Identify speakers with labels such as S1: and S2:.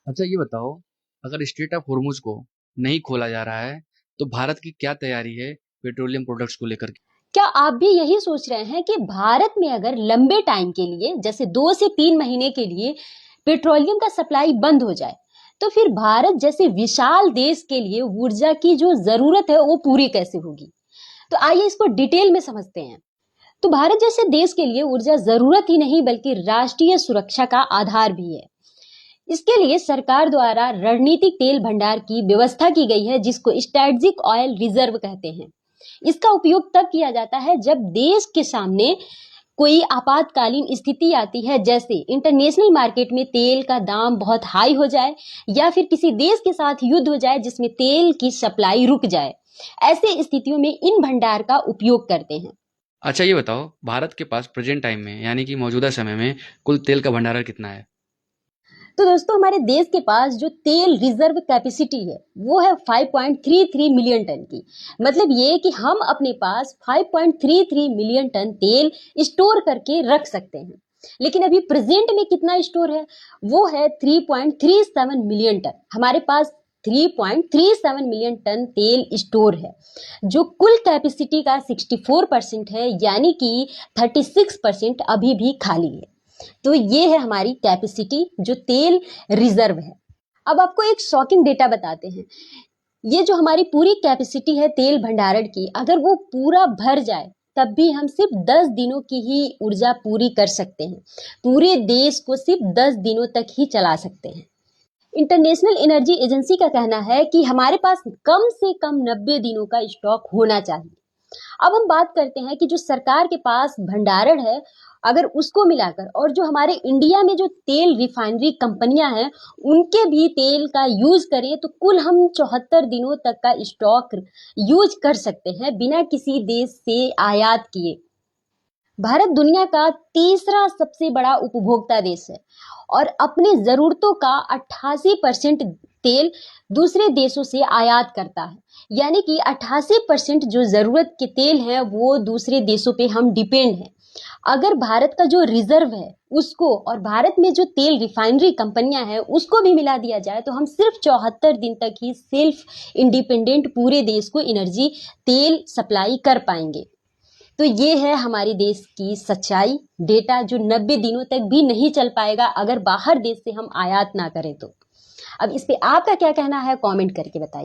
S1: अच्छा ये बताओ, अगर स्ट्रेट ऑफ होर्मुज को नहीं खोला जा रहा है, तो भारत की क्या तैयारी है पेट्रोलियम प्रोडक्ट्स को लेकर के?
S2: क्या आप भी यही सोच रहे हैं कि भारत में अगर लंबे टाइम के लिए जैसे 2 से 3 महीने के लिए पेट्रोलियम का सप्लाई बंद हो जाए, तो फिर भारत जैसे विशाल देश के लिए ऊर्जा की जो जरूरत है वो पूरी कैसे होगी? तो आइए इसको डिटेल में समझते हैं। तो भारत जैसे देश के लिए ऊर्जा जरूरत ही नहीं बल्कि राष्ट्रीय सुरक्षा का आधार भी है। इसके लिए सरकार द्वारा रणनीतिक तेल भंडार की व्यवस्था की गई है जिसको स्ट्रेटेजिक ऑयल रिजर्व कहते हैं। इसका उपयोग तब किया जाता है जब देश के सामने कोई आपातकालीन स्थिति आती है, जैसे इंटरनेशनल मार्केट में तेल का दाम बहुत हाई हो जाए या फिर किसी देश के साथ युद्ध हो जाए जिसमें तेल की सप्लाई रुक जाए। ऐसे स्थितियों में इन भंडार का उपयोग करते हैं।
S1: अच्छा ये बताओ, भारत के पास प्रेजेंट टाइम में यानी कि मौजूदा समय में कुल तेल का भंडारण कितना है?
S2: तो दोस्तों हमारे देश के पास जो तेल रिजर्व कैपेसिटी है वो है 5.33 मिलियन टन की। मतलब ये कि हम अपने पास 5.33 मिलियन टन तेल स्टोर करके रख सकते हैं। लेकिन अभी प्रेजेंट में कितना स्टोर है? वो है 3.37 मिलियन टन। हमारे पास 3.37 मिलियन टन तेल स्टोर है जो कुल कैपेसिटी का 64% है, यानी कि 36% अभी भी खाली है। तो ये है हमारी कैपेसिटी जो तेल रिजर्व है। अब आपको एक शॉकिंग डेटा बताते हैं। ये जो हमारी पूरी कैपेसिटी है तेल भंडारण की, अगर वो पूरा भर जाए तब भी हम सिर्फ 10 दिनों की ही ऊर्जा पूरी कर सकते हैं। पूरे देश को सिर्फ 10 दिनों तक ही चला सकते हैं। इंटरनेशनल एनर्जी एजेंसी का कहना है कि हमारे पास कम से कम 90 दिनों का स्टॉक होना चाहिए। अब हम बात करते हैं कि जो सरकार के पास भंडारण है, अगर उसको मिलाकर और जो हमारे इंडिया में जो तेल रिफाइनरी कंपनियां हैं उनके भी तेल का यूज करें तो कुल हम 74 दिनों तक का स्टॉक यूज कर सकते हैं बिना किसी देश से आयात किए। भारत दुनिया का तीसरा सबसे बड़ा उपभोक्ता देश है और अपने जरूरतों का 88% तेल दूसरे देशों से आयात करता है। यानी कि 88% जो जरूरत के तेल है वो दूसरे देशों पे हम डिपेंड हैं। अगर भारत का जो रिजर्व है उसको और भारत में जो तेल रिफाइनरी कंपनियां हैं उसको भी मिला दिया जाए तो हम सिर्फ 74 दिन तक ही सेल्फ इंडिपेंडेंट पूरे देश को एनर्जी तेल सप्लाई कर पाएंगे। तो ये है हमारे देश की सच्चाई डेटा जो 90 दिनों तक भी नहीं चल पाएगा अगर बाहर देश से हम आयात ना करें तो। अब इस पे आपका क्या कहना है कमेंट करके बताइए।